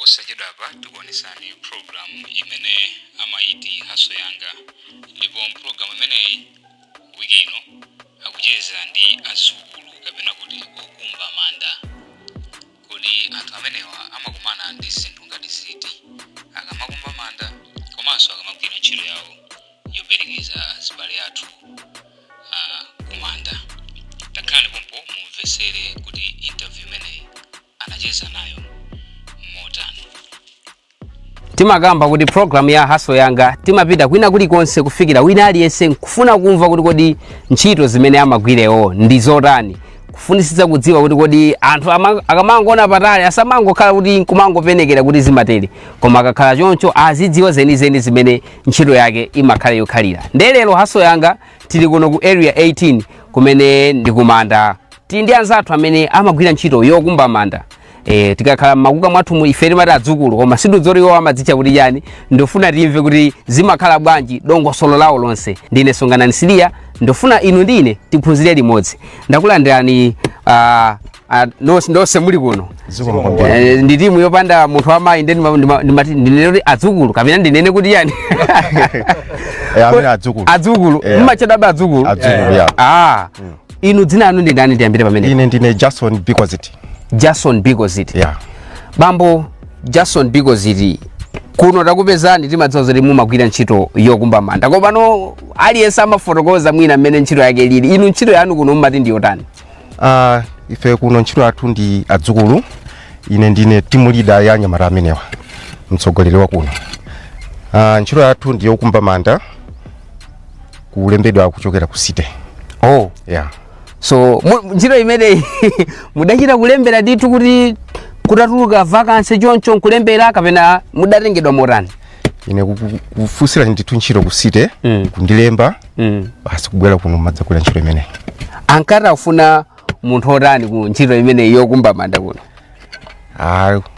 posachedwa apa tikuonesani program imene amaiti Haso Yanga, ndipo program imeneyi wiki ino akucheza ndi azukulu kapena kuti okumba manda. Kodi anthu amenewa amakumana ndi zinthu ngati ziti akamakumba manda komanso akamagwira ntchito yawo yoperekeza azibale athu kumanda. Takhani pompo mumvesere kuti interview imeneyi anacheza nayo motani. Timakamba kuti program ya Haso Yanga timapita kwina kulikonse kufikira wina aliyense nkufuna kumva kuti kodi ntchito zimene amagwirewo ndi zotani, kufunisitsa kudziwa kuti kodi anthu akamangona patali asamangokhala kuti nkumangopenekera kuti zimatere, koma akakhala choncho azidziwa zenizeni zimene ntchito yake imakhala yokhalira. Ndelero Haso Yanga tili kuno ku area 18 kumene ndi kumanda. Tili ndi anzathu amene amagwira ntchito yokumba manda. Tikakhala makuka mwathu ife timati adzukulu, koma sidudzoriwo amadzicha kuti yani, ndofuna timve kuti zimakhala bwanji dongosolo lawo lonse. Ndine Songanani Silia, ndofuna inu ndine tiphunzire limodzi. Ndakulandirani ndose muli kuno. Ndi timu yopanda munthu amayi ndimati ndinene kuti adzukulu kapena ndinene kuti yani. Adzukulu. Mmachedwa adzukulu. Inu dzina anu ndi ndani tiyambire pamene? Ine ndine Jason Bikoziti. Jason Bikoziti. Yeah. Bambo Jason Bikoziti, kuno takupezani timadziwa kuti mumagwira ntchito yokumba manda. Kopano aliyense amafotokoza mwina mmene ntchito yake ilili. Inu ntchito yanu kuno mmati ndi yotani? Ife kuno ntchito yathu ndi adzukulu. Ine ndine team leader ya anyamata amenewa, mtsogoleri wa kuno. Ntchito yathu ndi yokumba manda, kulembedwa kuchokera ku city. Oh. Yeah. So ntchito imene mudachita kulembera ndithu kuti kutatuluka vacancy choncho kulembera kapena mudatengedwa motani? Ine kufusira ndithu ntchito ku city, kundilemba, basi kubwera kuno madzagwira ntchito imene. Ankata ufuna munthu otani ku ntchito imene yokumba manda kuno?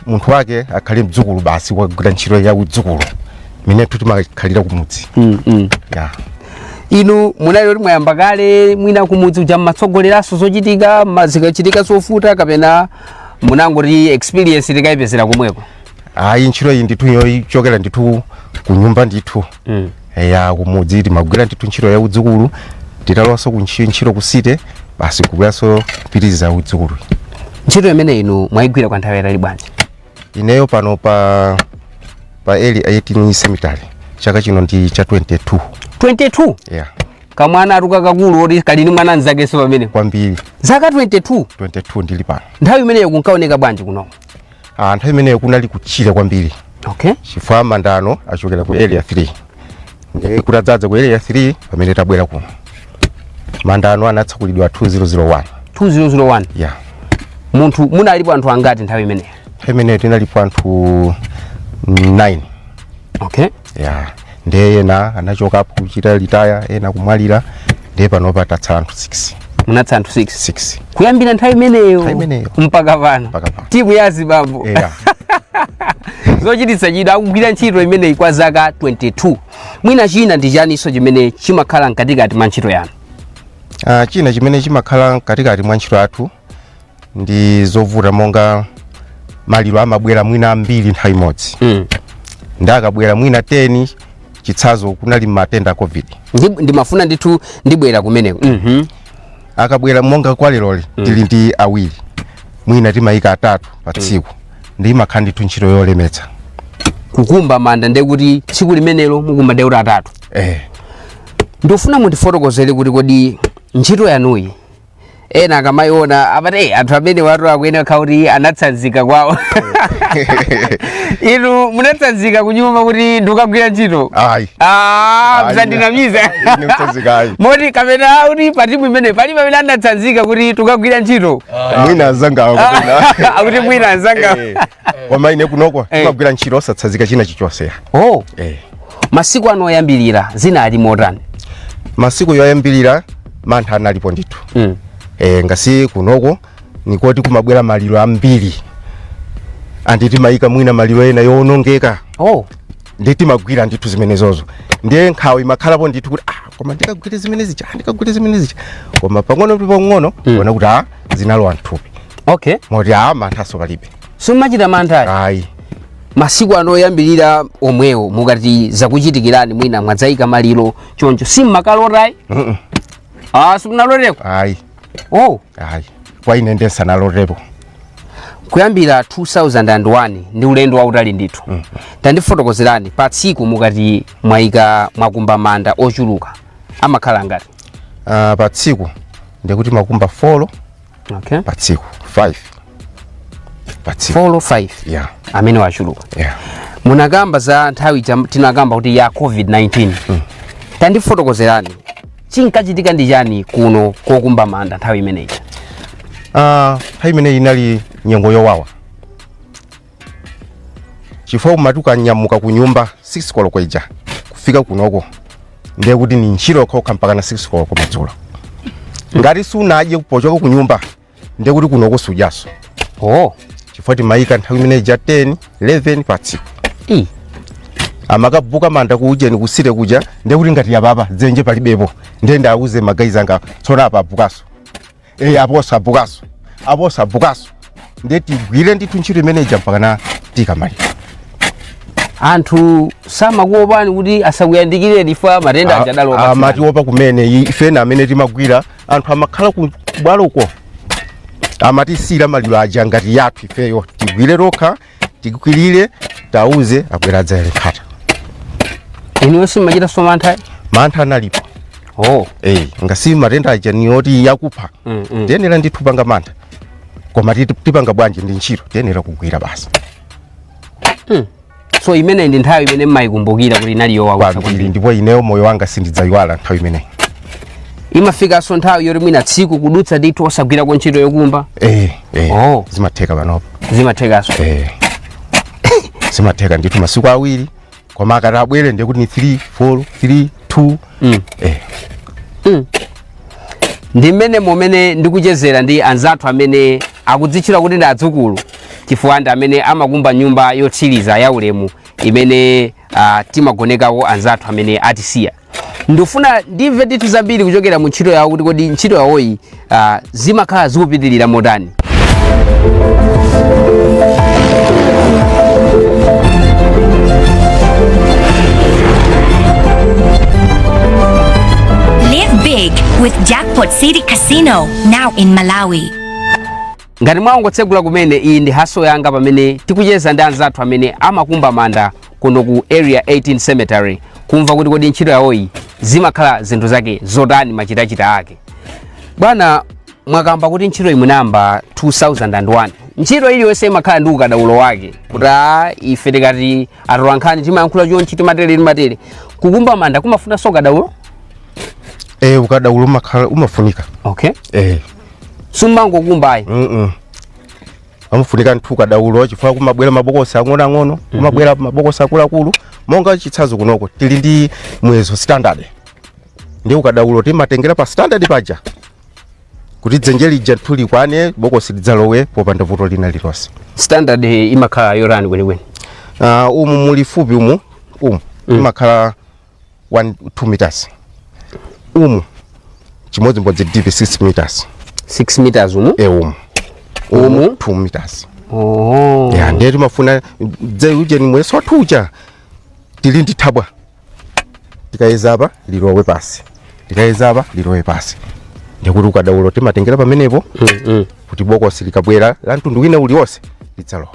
Munthu wake akhale mdzukulu basi wagwira ntchito ya udzukulu. Mine timakhalira kumudzi. Yeah. Inu munali kuti mwayamba kale mwina kumudzi uja mmatsogoleraso zochitika mazikachitika zofuta kapena munangoti experience tikayipezera komweko? Ntchito iyi ndithu yochokera ndithu ku nyumba ndithu. Ya kumudzi timagwira ndithu ntchito ya udzukulu, titalowaso ntchito ku city, basi kubweranso kupitiriza udzukulu. Ntchito imene inu mwayigwira kwa nthawi yatali bwanji? Ineyo pano pa area 18 cemetery chaka chino ndi cha 22. 22? Yeah. Kamwana aruka kakulu oti kali ni mwana nzake so pamene kwambiri. Zaka 22? 22 ndili pano. Nthawi imeneyo kunkaoneka bwanji kuno? Nthawi imeneyo kunali kuchira kwambiri. Okay. Chifukwa mandano achokera ku area 3. Kutadzaza ku area 3 pamene tabwera kuno. Mandano anatsakulidwa 2001. 2001? Yeah. Munthu munalipo anthu angati nthawi imeneyo? Nthawi imeneyo tinalipo anthu 9. Okay. Yeah. Ndiye ena anachokapo kuchita retire, ena kumwalira, ndiye pano patatsa anthu 6. Munatsa anthu 6? 6. Kuyambira nthawi imeneyo mpaka pano. Timu ya Zimbabwe. Yeah. Zochititsa chida akugwira ntchito imeneyi kwa zaka 22. Mwina china ndi chaniso chimene chimakhala mkatikati mwa ntchito yanu? China chimene chimakhala mkatikati mwa ntchito yathu ndi zovuta monga maliro amabwera mwina ambiri nthawi imodzi. Ndakabwera mwina 10 chitsazo kunali matenda COVID. Ndimafuna ndithu ndibwera kumeneko. Akabwera monga kwa lero tili ndi awiri. Mwina timayika 3 pa tsiku. Ndi makhala ndithu ntchito yolemetsa. Kukumba manda ndiye kuti tsiku limenelo mukumba ndiye kuti 3. Ndofuna mundifotokozere kuti kodi ntchito yanuyi ena akamayiona apati anthu amene watu akuyenera kuti anatsanzika kwawo. Inu munatsanzika kunyumba kuti ndikagwira ntchito? Msandinamiza. Moti kapena kuti patimu imene pali pamene anatsanzika kuti tukagwira ntchito? Mwina azangawo kapena. Akuti mwina azangawo. Koma ine kunoko tukagwira ntchito osatsanzika china chichonse. Masiku ano oyambilira zina ali motani? Masiku yoyambilira mantha analipo ndithu. Ngasi kunoko nikoti kumabwera maliro ambiri. Anditi mayika mwina maliro ena yonongeka. Nditi magwira ndithu zimenezozo. Ndiye nkhawa imakhalapo ndithu kuti koma ndikagwire zimenezi. Koma pang'ono kuona kuti zinalowa nthupi. Okay. Moti mantha so palibe. Sumachita mantha? masiku ano yambirira omwewo mukati zakuchitikirani mwina mwadzayika maliro choncho simmakalotai simunaloteko ayi ayi kwa ine ndesanalotepo kuyambira 2001 ndi ulendo wautali ndithu tandifotokozerani pa tsiku mukati mwakumba manda ochuluka amakhala ngati pa tsiku ndikuti makumba 4 okay pa tsiku 5 pa tsiku 4 5 yeah amene wachuluka yeah munakamba za nthawi tinakamba kuti ya COVID-19 tandifotokozerani chinkachitika ndi chani kuno kokumba manda nthawi imeneyi nthawi imeneyi inali nyengo yowawa chifukwa umatuka nyamuka ku nyumba 6 koloko ija kufika kunoko ndiye kuti ni ntchito kokha mpaka na 6 koloko madzulo ngati sunadye kupochoka ku nyumba ndiye kuti kunoko sujaso chifukwa timayika nthawi imeneyi ija 10 11 pa tsiku amakabuka manda kuujeni kusire kuja ndiye kuti ngati yapapa dzenje palibepo ndiye ndauze magayi anga tsona apa abukaso aposo abukaso ndiye tigwire ndithu ntchito imeneyi ija mpaka na tikamalira anthu samakuopani kuti asakuyandikireni fa matenda achadaloka amatiopa kumene ifena amene timagwira anthu amakhala ku bwaloko amatisira maliro aja ngati yathu ifeyo tigwire rokha tikwirire tauze abwera dzere nkhata iniwe simachita so mantha analipo ngasi matenda aja niyoti yakupha tiyenera ndithu panga mantha koma tipanga bwanji ndi ntchito tiyenera kugwira basi so imene ndi nthawi imene mmayikumbukira kuti inali yowawa ndipo ineyo moyo wanga sindidzayiwala nthawi imeneyi imafikaso nthawi yoti mwina tsiku kudutsa ndithu osagwirako ntchito yokumba zimatheka panopo zimathekaso zimatheka ndithu masiku awiri koma akati abwere ndiye kuti ni 3 4 3 2 ndi mmene momene ndikuchezera ndi anzathu amene akudzitchula kuti ndi adzukulu chifukwa ndi amene amakumba nyumba yotsiriza ya ulemu imene timagonekawo anzathu amene atisiya ndifuna ndimve ndithu zambiri kuchokera mu ntchito yawo kuti kodi ntchito yawoyi zimakhala zikupitirira motani. Live big with Jackpot City Casino, now in Malawi. Ngati mwangotsegula kumene iyi ndi haso yanga pamene tikucheza ndi anzathu amene amakumba manda kuno ku area 18 cemetery kumva kuti kodi ntchito yawoyi zimakhala zinthu zake zotani machitachita ake. Bwana mwakamba kuti ntchito imunamba 2001 ntchito iliyonse imakhala ndi ukadaulo wake kuti ife tikati atolankhani timayankhula chonchi timatere kukumba manda kumafuna so ukadaulo. Ukadaulo umafunika. Okay. Sumbango kumbayi. Amufunika nthu ukadaulo chifukwa kumabwera mabokosi ang'ono kumabwera mabokosi akuluakulu monga chitsazo kunoko tili ndi mwezo standard. Ndi ukadaulo timatengera pa standard paja kuti dzenje lija nthu kwane bokosi lidzalowe popanda vuto lina lilonse. Standard imakhala yorani kwenikweni. Umu mulifupi umu imakhala 2 meters. Chimodzimodzi deep 6 meters. 6 meters umu? Umu 2 meters. Ya ndiye timafuna dzeuje ni mweso watuja tili ndi thabwa tikayezapa lilowe pasi tikayezapa lilowe pasi ndikuti ukadaulo timatengera pamenepo kuti bokosi likabwera la mtundu wina uliwonse lidzalowa.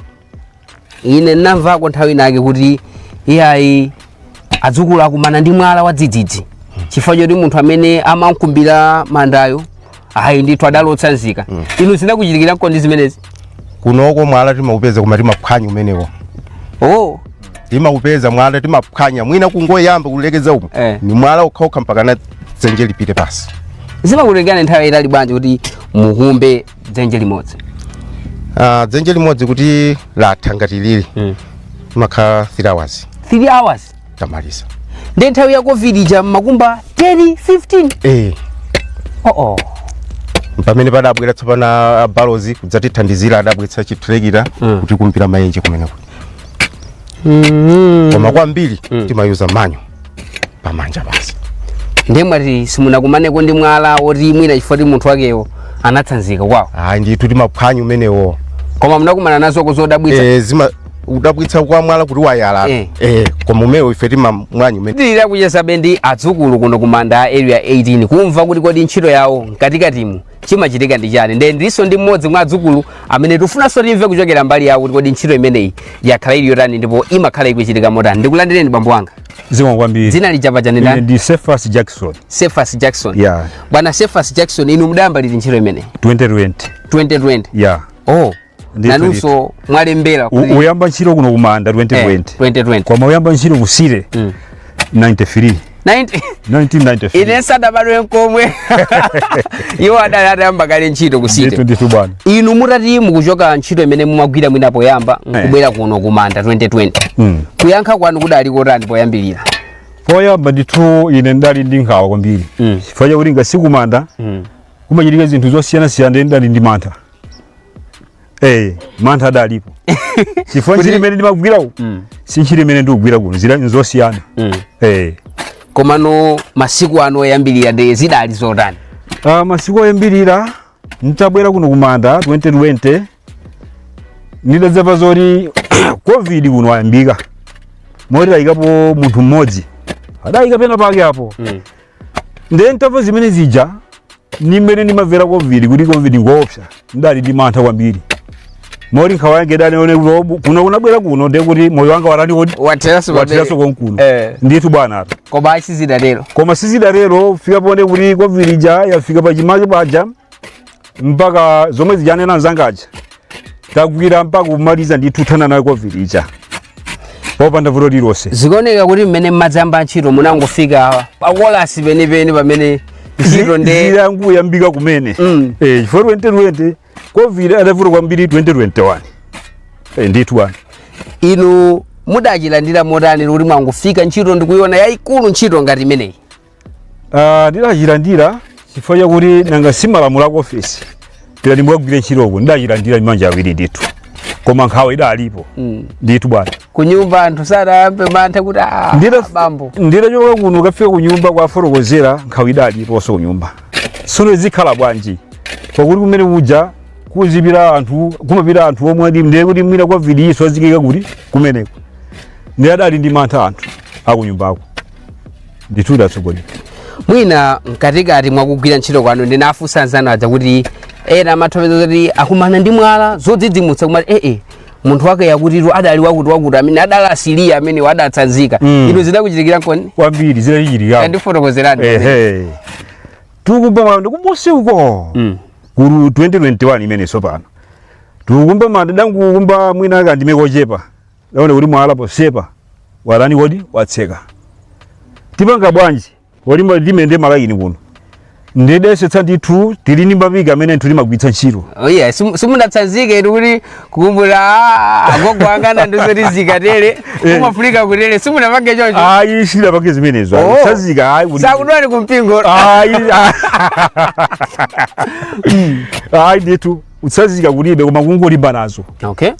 Ine namvako nthawi nake kuti iyayi adzukulu akumana ndi mwala wa dzidzidzi chifukwa choti munthu amene amankumbira mandayo ayi ndithu adalotsanzika. Inu zinakuchitikira kondi zimenezi? Kunoko mwala timaupeza koma timaphwanya umenewo. Timaupeza mwala timaphwanya mwina kungoyamba kulekeza umu ni mwala ukhokha mpaka na dzenje lipite pasi. Zimakutekana nthawi itali bwanji kuti mukumbe dzenje limodzi? Dzenje limodzi kuti latha ngati lili makhala 3 hours. 3 hours? Tamaliza. Ndi nthawi ya COVID ija makumba 10 15? Pamene padabwera tsopano balozi kudzatithandizira adabwetsa chitrekita kuti kumpira maenje kumene kuti. Koma kwambiri timayuza manyo pamanja basi. Ndemwati simunakumaneko ndi mwala woti mwina chifukwa kuti munthu wakeyo anatsanzika kwawo? Ndithu timaphwanya umenewo. Koma munakumana nazo kuzodabwitsa? udabwitsa kwa mwala kuti wayala koma umene ife timamwanyu umene ndira kuchesa bendi adzukulu kuno kumanda area 18 kumva kuti kodi ntchito yawo katikatimu chimachitika ndi chani ndiso ndi mmodzi mwa adzukulu amene tifunanso timve kuchokera mbali yawo kuti kodi ntchito imeneyi yakhala ili yotani ndipo imakhala ikuchitika motani. Ndikulandireni bambo wanga. Zimwe kwambiri. Dzina lichapa chani ndani? Ndi Cephas Jackson. Cephas Jackson. Yeah. Bwana Cephas Jackson inu mudayamba liti ntchito imeneyi? 2020. Yeah. Oh. Nanuso mwalembera uyamba ntchito kuno kumanda 2020. Koma uyamba ntchito kusire 1993. Inesa dabadwe nkomwe. Iwo adayamba kale ntchito kusite. Inu mutati mukuchoka ntchito imene mumagwira mwinapo yamba nkubwera kuno kumanda 2020. Kuyankha kwanu kudali kotani poyambilira? Poyamba ndithu ine ndali ndi nkhawa kwambiri. Chifukwa kuti ngasi kumanda kumachitika zinthu zosiyana ndali ndi mantha. Mantha dalipo. Chifukwa chiri imene ndimagwira uko si chiri imene ndikugwira kuno zila nzosiyana. Komano masiku ano oyambilira ndi zidali zotani? Masiku oyambilira nitabwera kuno kumanda 2020 ndidadzava zoti covid kuno ayambika. Moti ayikapo munthu mmodzi. Adayika pena pake apo. Ndiye ntava zimene zija nimene ndimavera covid kuti covid ngopsa ndali ndi mantha kwambiri. Mori nkhawa yake dani one kuno unabwera kuno ndiye kuti moyo wanga warani wateraso konkuno. Nditu bwana ata. Koma sizida lero. Koma sizida lero fika pone kuti covid ja yafika pa chimache paja mpaka zomwe zijane na zangaja. Tagwira mpaka kumaliza ndituthana na covid ja. Popanda vuto lilose. Zikuoneka kuti mmene mmadzamba ntchito munangofika pakolasi penipeni pamene ntchito nde zilangu yambika kumene. For 2020 covid adavuto kwambiri 2021. Nditu bwana. Inu mudachilandira motani kuti mwangofika ntchito ndikuiona yayikulu ntchito ngati imeneyi? Ndidachilandira chifukwa kuti nanga simalamula ku office. Tira ndimwagwire ntchitoko ndidachilandira manja awiri ndithu. Koma nkhawa idalipo. Nditu bwana. Kunyumba anthu sadayambe mantha kuti bambo. Ndidachoka kuno kafika kunyumba kwa forokozera nkhawa idalipo so kunyumba. Sono zikhala bwanji. Pakuti kumene uja kuzipira anthu kumapita anthu omwe ndiye kuti mwina kwa video swazikika kuti kumeneko. Ndiyadali ndi mantha anthu akunyumbako. Nditu datsogoli. Mwina mkatikati mwakugwira ntchito kwanu ndinafunsa anzanu aja kuti ena amathokoza kuti akumana ndi mwala zodzidzimutsa kumati munthu wake yakuti adali wakuti amene adala asiliya amene wadatsanzika. Ino zidakuchitikira koni? Kwambiri zidachitikira. Ndifotokozerani. Tukumba manda kumose uko. Kuru 2021 imene sopano. Tukumba manda dangu kumba mwina kandimeko chepa. Laone kuti mwala posepa. Warani wodi watseka. Tipanga bwanji wali ndimende malaini kuno. Ndidese tsandithu tili ndi mapika amene tuli magwitsa ntchito. Simunatsanzike kuti kukumbura agogo angana ndizoti zikatele kumafulika kutele simunapange choncho. Shida pake zimenezo. Tsazika sakudwani kumpingo. Nditu utsazika kulibe koma kungoliba nazo. Okay.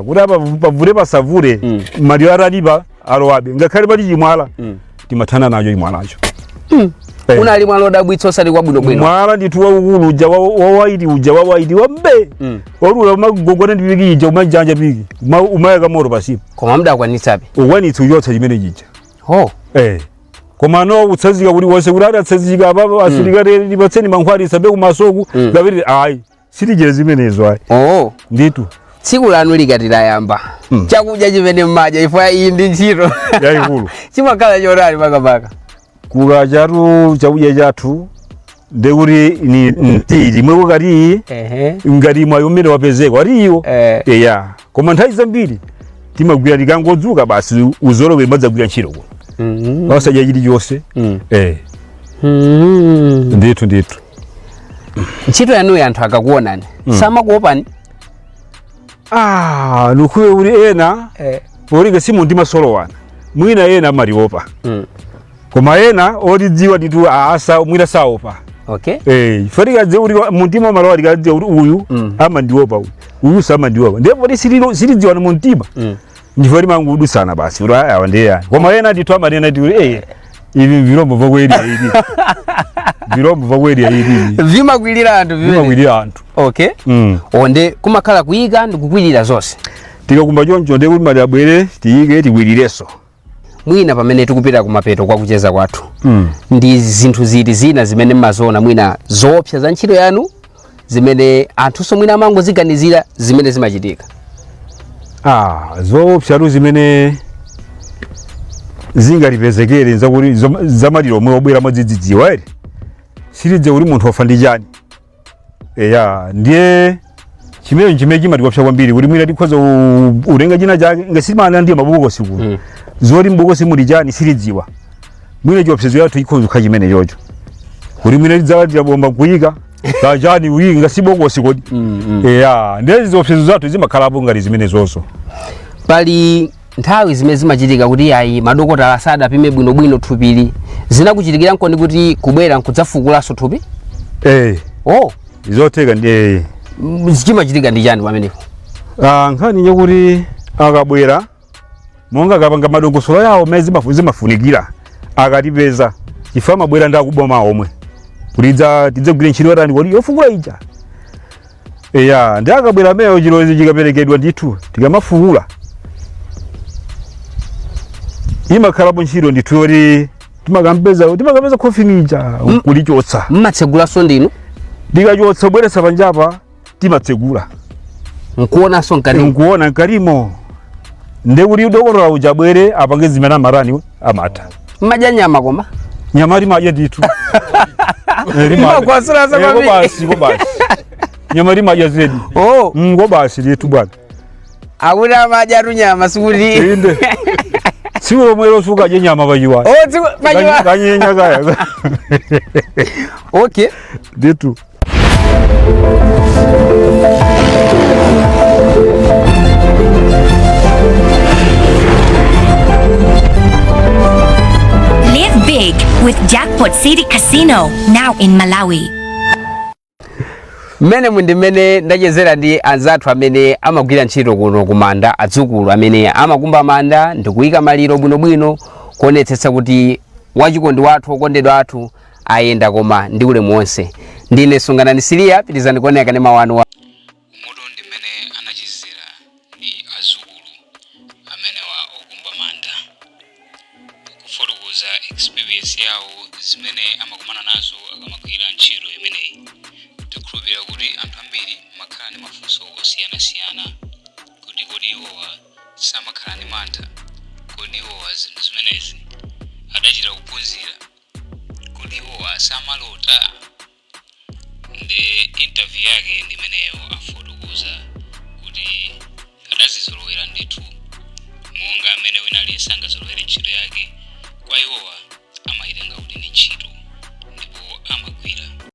Kuti apa pavule pasavule mali aralipa alowabe ngakhale pali chimwala timathana nacho chimwalacho. Unali mwala odabwitsa osati kwabwino bwino. Mwala nditu waukulu uja wawaiti wambe. Walula magogone ndipiki ija umajanja piki. Umayaka moto pasipo. Koma mudakwanitsabe. Ukwanitsa uyotsa chimene chija. Koma no utsazika kuti wose kuti adatsazika apapo asilikali lipatseni mankhwali sabe kumasoku ngapiti sitije zimenezo Nditu. Tsiku lanu likati layamba. Chakudya chimene mmadya ifwa iyi ndi ntchito. Yayikulu. Chimakhala chotani pakapaka. Kula chatu chakudya chathu ndekuti ni ntili mweko kati ngati mwayo mmene wapezeka wati iwo. Koma nthawi zambiri timagwira tikangodzuka basi uzolowe madzagwira ntchito kuno. Wasadya chilichonse. Nditu. Ntchito yanu anthu akakuonani samakuopani? Nukuwe uli ena polinga simu ndi masolowana mwina ena amaliopa. Koma ena olidziwa nditu asa mwina saopa. Farika je uli muntima malawali kadze uyu amandiopa uyu samandiopa. Ndipo silidziwa na muntima. Ndifari mangudu sana basi ura ndeya. Koma ena nditu amanena nditu ivi virombo vakweli hivi. Virombo vakweli hivi. Vimagwirira anthu vimene. Vimagwirira anthu. Onde kumakhala kuyika ndikukwirira zonse. tikakumba choncho ndi kuti mali abwere tiyike tikwirireso. Mwina pamene tikupita kumapeto kwa kucheza kwathu ndi zinthu ziti zina zimene mmaziona mwina zoopsa za ntchito yanu zimene anthunso mwina amangoziganizira zimene zimachitika? Zoopsa zimene zingalipezekere nzakuti zamaliro omwe obwera mwadzidzidziwa ere silidze kuti munthu wafa ndi chani. Ndiye chimene chimatikwapsa kwambiri kuti mwina tikhoza ulenga china chake ngasimana ndiye mabokosi kuno zoti mbokosi muli chani silidziwa. Mwina chiopsezo yathu ikhoza kukhala chimene chocho kuti mwina tidzalatira bomba kuyika kachani uyinga ngasibokosi kodi. Ndiye ziopsezo zathu zimakhalapo ngati zimene zonso. Pali nthawi zimene zimachitika kuti ayi madokotala sadapime bwinobwino thupili zinakuchitikira nkoni kuti kubwera nkudzafukulanso thupi? Izotheka ndiye chimachitika ndi chani pamenepo? Nkhani yakuti akabwera monga akapanga madongosolo yawo mezi zimafunikira akatipeza chifukwa mabwera ndi akuboma omwe kuti tidzagwire ntchito yotani kuti yofukula ija. Ndi akabwera meyo chilozi chikaperekedwa ndithu tikamafukula imakhalapo ntchito ndithu yoti timakapeza khofini ija kulichotsa. Mmatsegulaso ndinu? Ndikachotsa bweresa panjapa timatsegula nkuonanso mkalimo. Nkuona mkalimo ndi kuti dokotala uja bwere apange zimene amatani amata. Mmadya nyama koma? Nyama limadya ndithu. Limakwasula za mami. Basi. Nyama limadya zedi. Basi ndithu bwana. Akuti madya tu nyama sikuti. Inde. Siwo mwelo suka je nyama bayiwa. Bayiwa. Kanyenya kaya. Okay. Ndithu. Live big with Jackpot City Casino, now in Malawi. Mene ndachezera ndi anzathu amene amagwira ntchito kuno kumanda, adzukulu amene amakumba manda ndikuyika maliro bwinobwino kuonetsetsa kuti wachikondi wathu okondedwa athu ayenda koma ndi ulemu wonse. Ndine Sunganani Siriya, pitizani kuoneka ndi mawanu wa Moto ndimene anachizira ndi azukulu amene wa okumba manda kufotokoza experience yawo zimene amakumana nazo akamagwira ntchito imeneyi. Tikukhulupirira kuti anthu ambiri makhala ndi mafunso osiyanasiyana kuti kodi iwowa samakhala ndi mantha, kodi iwowa zinthu zimenezi adachita kuphunzira, kodi iwowa samalota. Ndi interview yake ndimeneyo afotokoza kuti